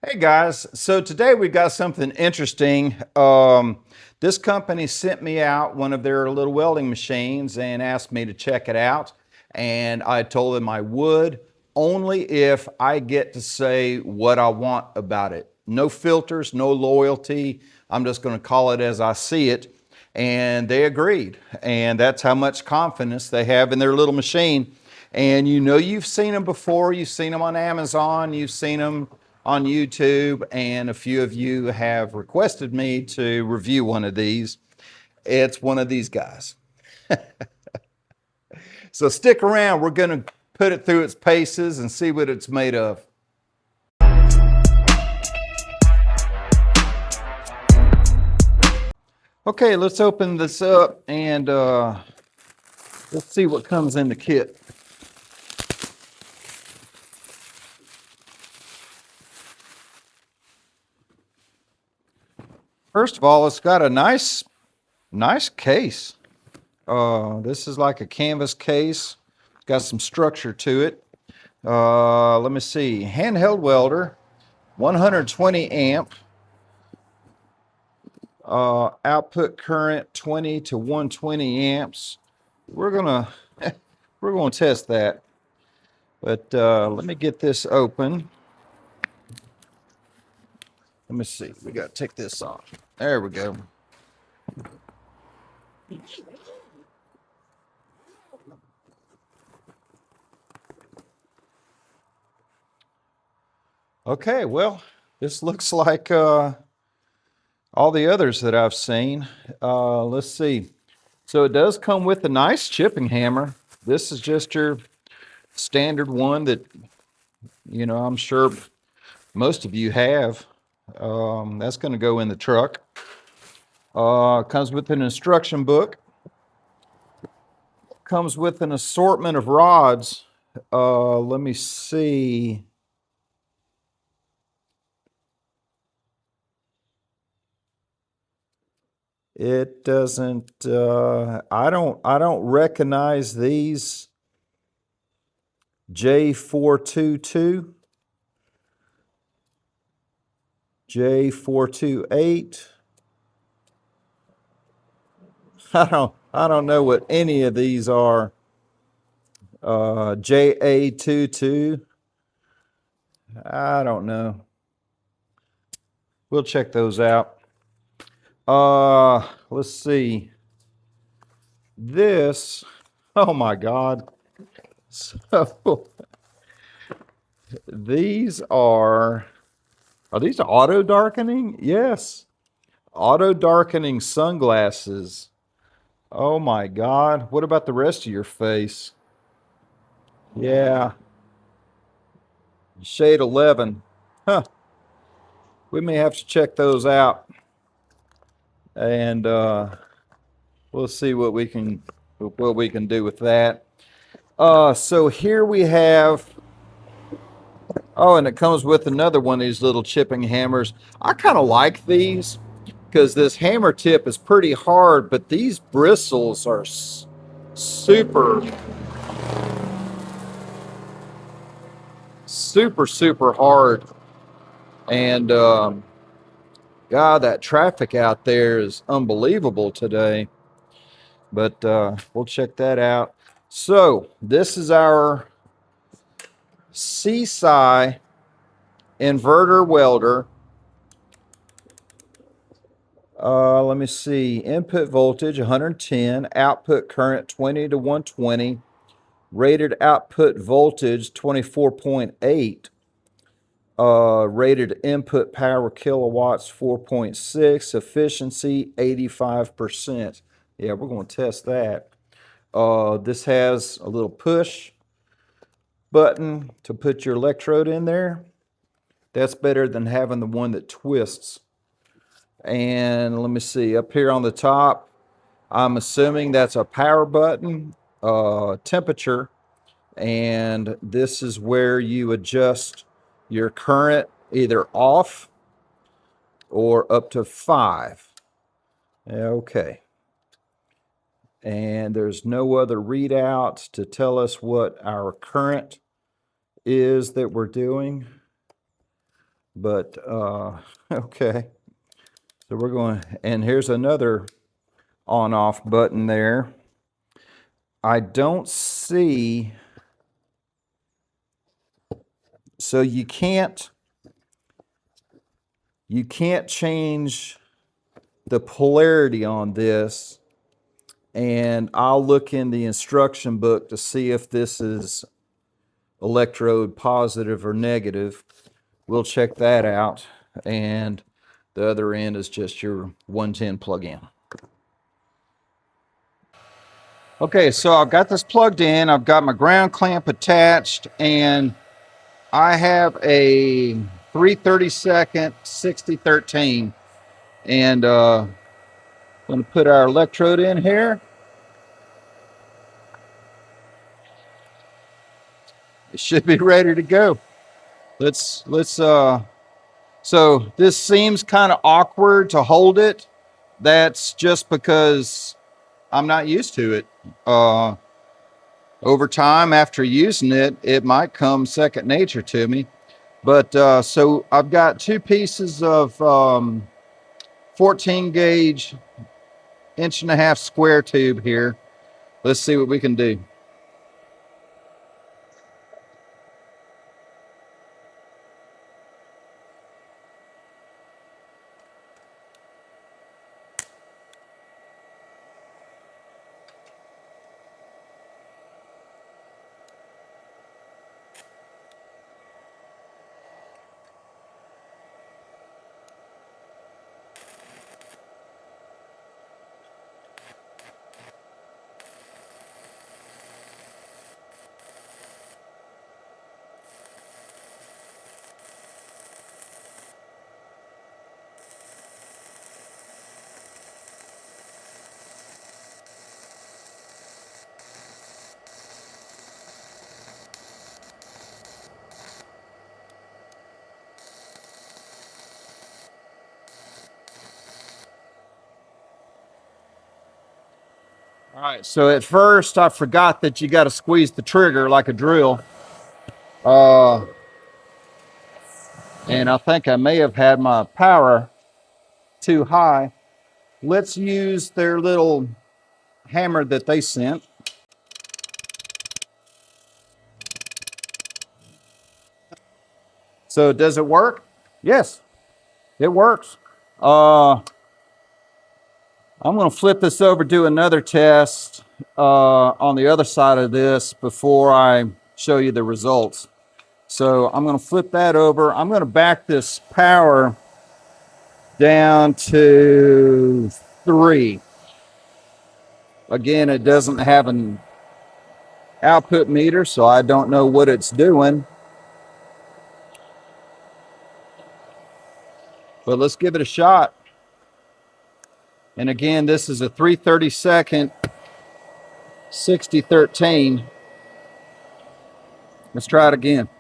Hey guys, so today we got something interesting. This company sent me out one of their little welding machines and asked me to check it out. And I told them I would, only if I get to say what I want about it. No filters, no loyalty. I'm just going to call it as I see it. And they agreed. And that's how much confidence they have in their little machine. And you know you've seen them before. You've seen them on Amazon. You've seen them on YouTube, and a few of you have requested me to review one of these. It's one of these guys. So stick around. We're going to put it through its paces and see what it's made of. Okay, let's open this up and let's see what comes in the kit. First of all, it's got a nice case. This is like a canvas case. It's got some structure to it. Let me see. Handheld welder, 120 amp. Output current 20 to 120 amps. We're gonna test that. But let me get this open. Let me see. We got to take this off. There we go. Okay, well, this looks like all the others that I've seen. Let's see. So it does come with a nice chipping hammer. This is just your standard one that, I'm sure most of you have. That's going to go in the truck. Comes with an instruction book. Comes with an assortment of rods. Let me see. It doesn't, I don't recognize these. J422, J428. I don't know what any of these are. JA22. I don't know. We'll check those out. Let's see. This, oh my God. So these are these auto darkening? Yes. Auto darkening sunglasses. Oh my God. What about the rest of your face? Yeah. Shade 11. Huh. We may have to check those out. And we'll see what we can do with that. So here we have, oh, and it comes with another one of these little chipping hammers. I kind of like these because this hammer tip is pretty hard, but these bristles are super hard. And God, that traffic out there is unbelievable today. But we'll check that out. So this is our SeeSii inverter welder. Let me see. Input voltage 110, output current 20 to 120, rated output voltage 24.8, rated input power kilowatts 4.6, efficiency 85%. Yeah, we're going to test that. This has a little push button to put your electrode in there. That's better than having the one that twists. And let me see, up here on the top, I'm assuming that's a power button, temperature, and this is where you adjust your current either off or up to 5. Okay. And there's no other readouts to tell us what our current is that we're doing. But okay, so we're going, and here's another on-off button there. I don't see, so you can't change the polarity on this, and I'll look in the instruction book to see if this is electrode positive or negative. We'll check that out, and the other end is just your 110 plug-in. Okay, so I've got this plugged in, I've got my ground clamp attached, and I have a 3/32 6013, and I'm going to put our electrode in here. It should be ready to go. So this seems kind of awkward to hold it. That's just because I'm not used to it. Over time, after using it, it might come second nature to me. But so I've got two pieces of 14 gauge 1.5" square tube here. Let's see what we can do. All right, so at first I forgot that you got to squeeze the trigger like a drill. And I think I may have had my power too high. Let's use their little hammer that they sent. So does it work? Yes, it works. I'm going to flip this over, do another test on the other side of this before I show you the results. So I'm going to flip that over. I'm going to back this power down to 3. Again, it doesn't have an output meter, so I don't know what it's doing. But let's give it a shot. And again, this is a 3/32 6013. Let's try it again.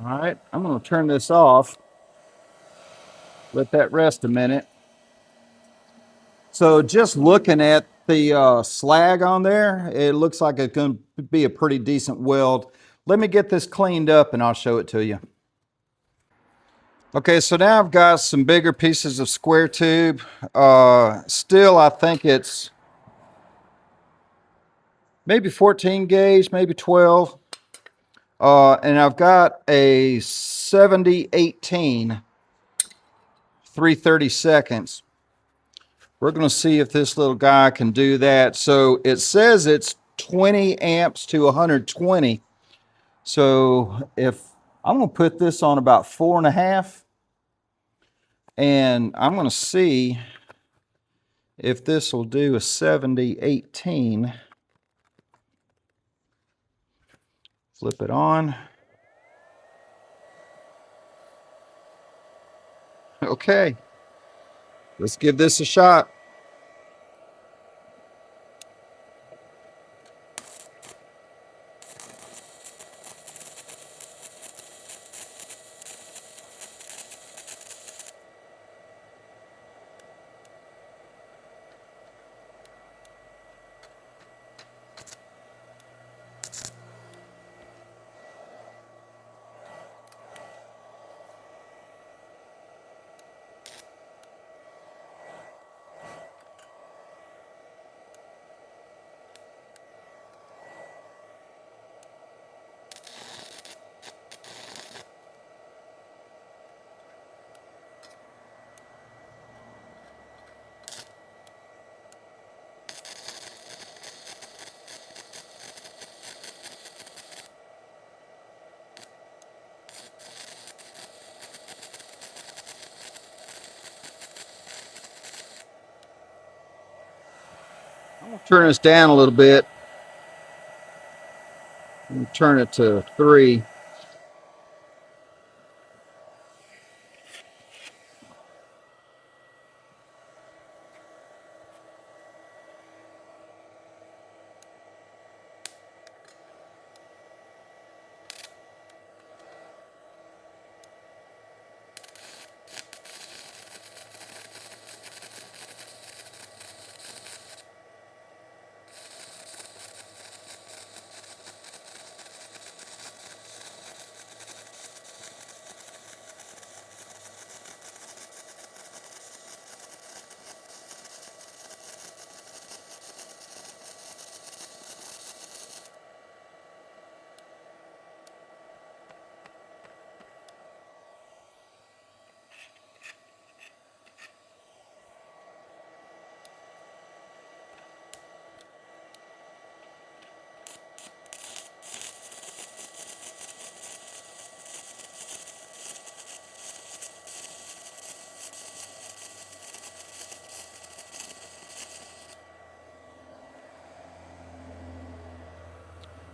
All right, I'm going to turn this off. Let that rest a minute. So just looking at the slag on there, it looks like it's going to be a pretty decent weld. Let me get this cleaned up and I'll show it to you. Okay, so now I've got some bigger pieces of square tube. Still, I think it's maybe 14 gauge, maybe 12. And I've got a 7018 3/32. We're going to see if this little guy can do that. So it says it's 20 amps to 120. So if I'm going to put this on about 4.5, and I'm going to see if this will do a 70/18. Flip it on. Okay, let's give this a shot. I'm going to turn this down a little bit. Turn it to 3.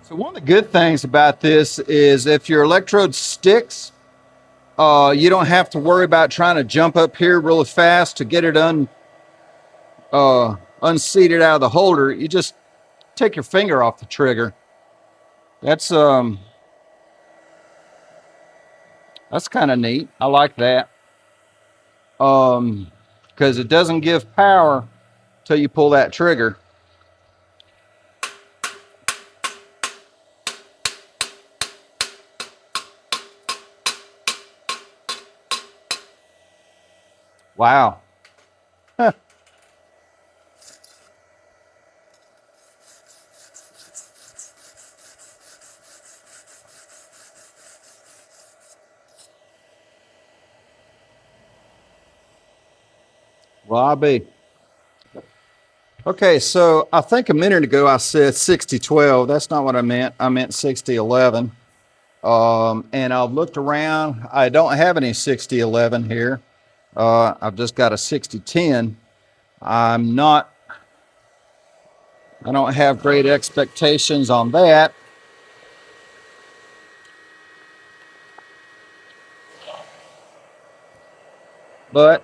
So one of the good things about this is if your electrode sticks, you don't have to worry about trying to jump up here really fast to get it unseated out of the holder. You just take your finger off the trigger. That's kind of neat. I like that. Because it doesn't give power till you pull that trigger. Wow. Huh. Well, I'll be. Okay, so I think a minute ago I said 60/12. That's not what I meant. I meant 60/11. And I've looked around. I don't have any 60/11 here. I've just got a 60/10. I don't have great expectations on that. But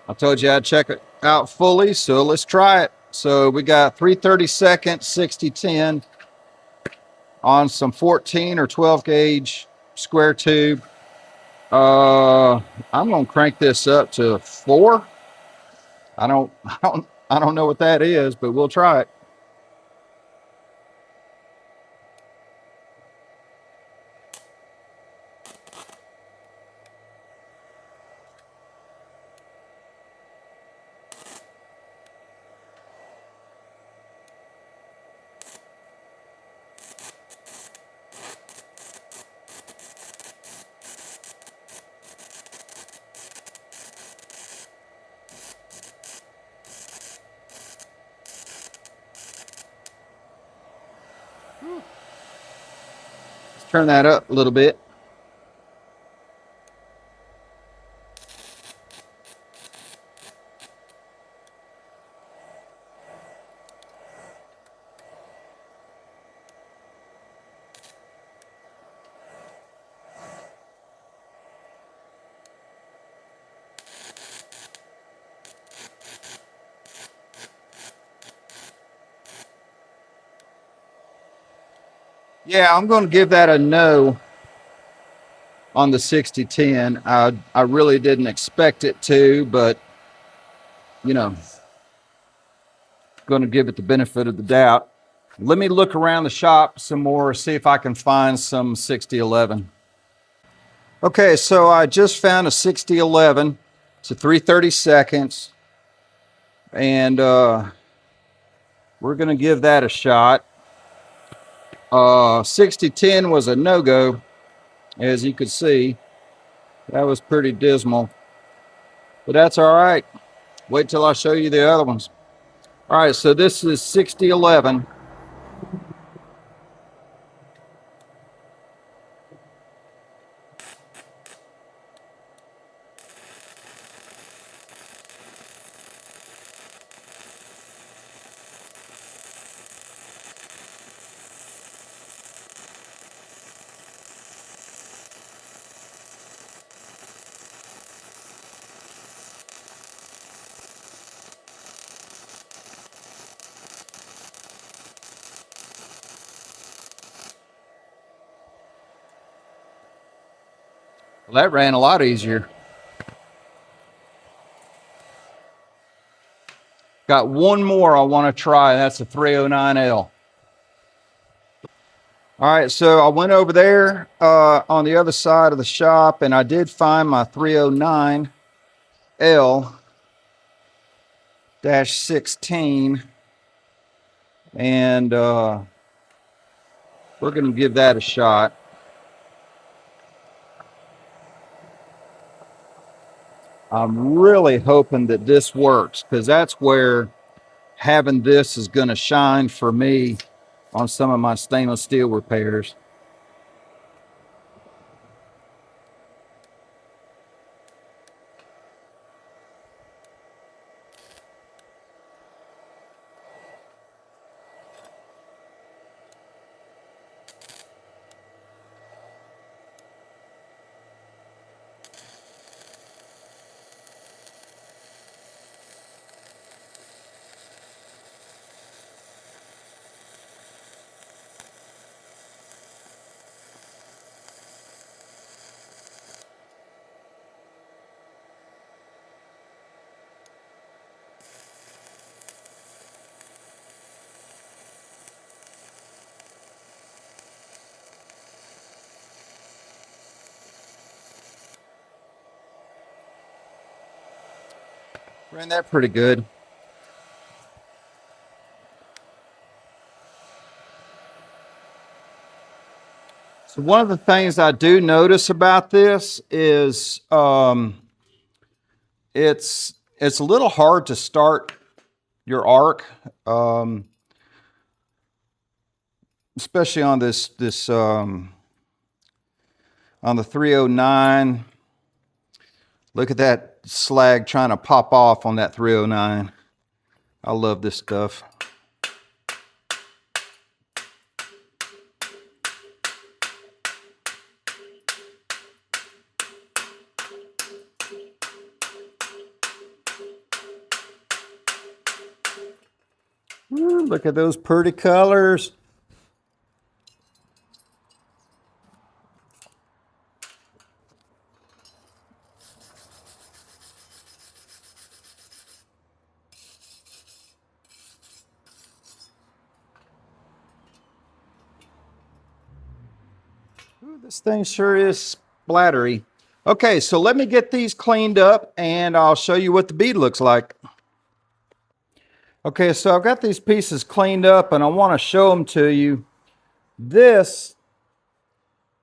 I told you I'd check it out fully, so let's try it. So we got 3/32 60/10 on some 14 or 12 gauge square tube. I'm gonna crank this up to 4. I don't know what that is, but we'll try it. Turn that up a little bit. Yeah, I'm going to give that a no on the 60-10. I really didn't expect it to, but, you know, going to give it the benefit of the doubt. Let me look around the shop some more, see if I can find some 6011. Okay, so I just found a 6011. It's a 3/32, and we're going to give that a shot. 6010 was a no-go, as you could see. That was pretty dismal, but that's all right. Wait till I show you the other ones. All right, so this is 6011. Well, that ran a lot easier. Got one more I want to try. That's a 309L. All right, so I went over there on the other side of the shop, and I did find my 309L-16, and we're going to give that a shot. I'm really hoping that this works, because that's where having this is going to shine for me on some of my stainless steel repairs. Ran that pretty good. So one of the things I do notice about this is it's a little hard to start your arc, especially on this on the 309. Look at that slag trying to pop off on that 309. I love this stuff. Ooh, look at those pretty colors. Ooh, this thing sure is splattery. Okay, so let me get these cleaned up and I'll show you what the bead looks like. Okay, so I've got these pieces cleaned up and I want to show them to you. This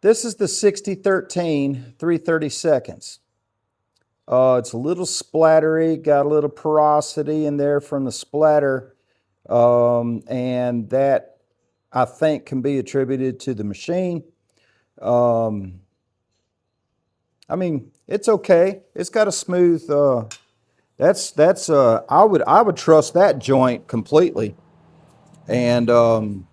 is the 6013 3/32. It's a little splattery, got a little porosity in there from the splatter, and that I think can be attributed to the machine. I mean, it's okay. It's got a smooth, I would trust that joint completely. And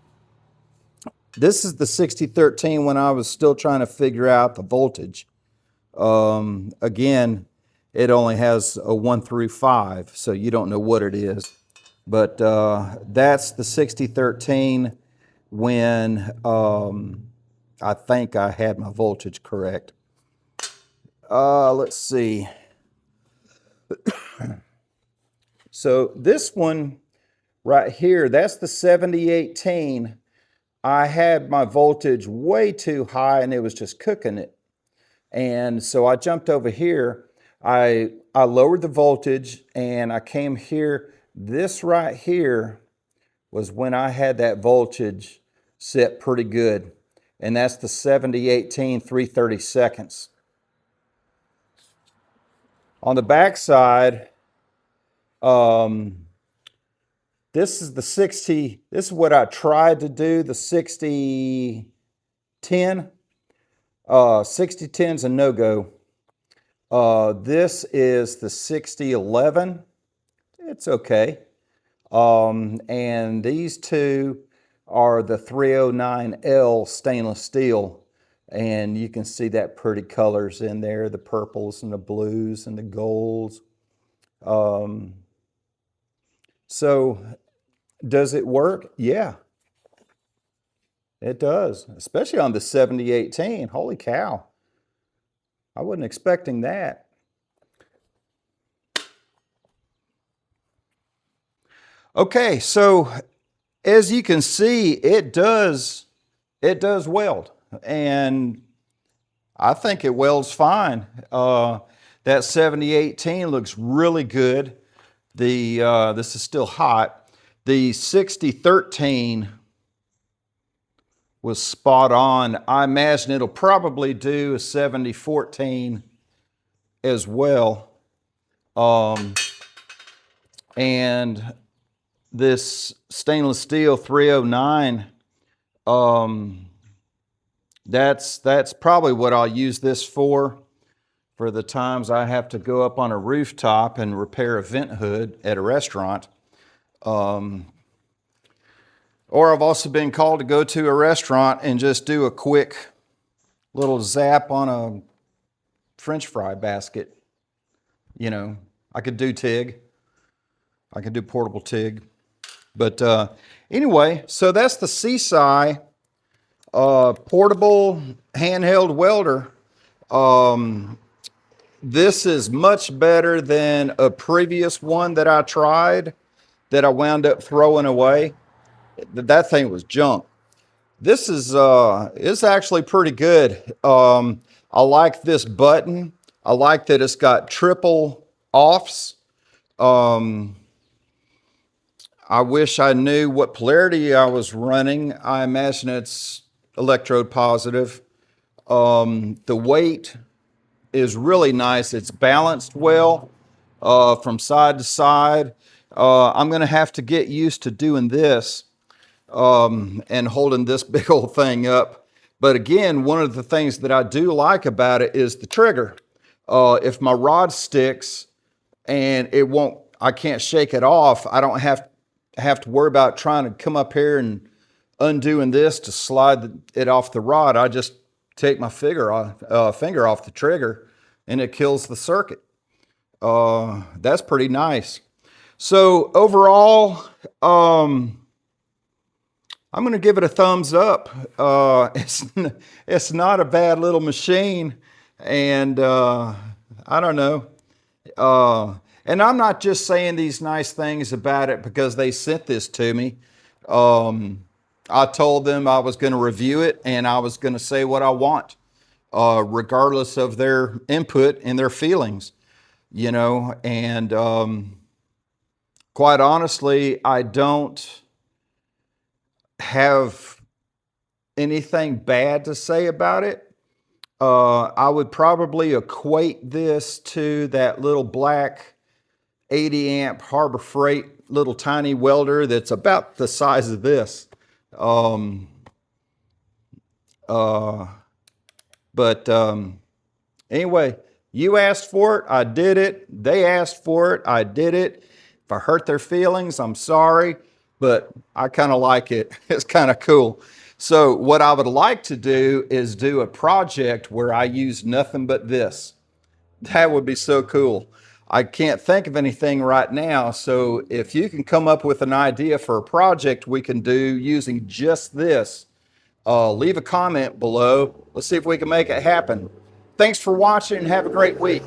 this is the 6013 when I was still trying to figure out the voltage. Again, it only has a 1 through 5, so you don't know what it is. But that's the 6013 when I think I had my voltage correct. Let's see. So this one right here, that's the 7018. I had my voltage way too high and it was just cooking it. And so I jumped over here. I lowered the voltage and I came here. This right here was when I had that voltage set pretty good. And that's the 7018 3/32. On the back side, this is the 60, this is what I tried to do, the 6010. 6010's a no-go. This is the 6011. It's okay. And these two are the 309L stainless steel. And you can see that pretty colors in there, the purples and the blues and the golds. So does it work? Yeah, it does, especially on the 7018. Holy cow. I wasn't expecting that. Okay, so as you can see, it does weld, and I think it welds fine. That 7018 looks really good. This is still hot. The 6013 was spot on. I imagine it'll probably do a 7014 as well. And this stainless steel 309, that's probably what I'll use this for the times I have to go up on a rooftop and repair a vent hood at a restaurant. Or I've also been called to go to a restaurant and just do a quick little zap on a French fry basket. You know, I could do TIG. I could do portable TIG. But anyway, so that's the SeeSii portable handheld welder. This is much better than a previous one that I tried that I wound up throwing away. That thing was junk. This is it's actually pretty good. I like this button. I like that it's got triple offs. I wish I knew what polarity I was running. I imagine it's electrode positive. The weight is really nice. It's balanced well from side to side. I'm going to have to get used to doing this and holding this big old thing up. But again, one of the things that I do like about it is the trigger. If my rod sticks and I can't shake it off, I don't have to worry about trying to come up here and undoing this to slide it off the rod. I just take my finger off the trigger and it kills the circuit. That's pretty nice. So overall, I'm going to give it a thumbs up. It's not a bad little machine, and I don't know. And I'm not just saying these nice things about it because they sent this to me. I told them I was going to review it and I was going to say what I want, regardless of their input and their feelings, you know. And quite honestly, I don't have anything bad to say about it. I would probably equate this to that little black 80 amp Harbor Freight little tiny welder that's about the size of this. But anyway, you asked for it, I did it. They asked for it, I did it. If I hurt their feelings, I'm sorry, but I kind of like it. It's kind of cool. So what I would like to do is do a project where I use nothing but this. That would be so cool. I can't think of anything right now. So if you can come up with an idea for a project we can do using just this, leave a comment below. Let's see if we can make it happen. Thanks for watching and have a great week.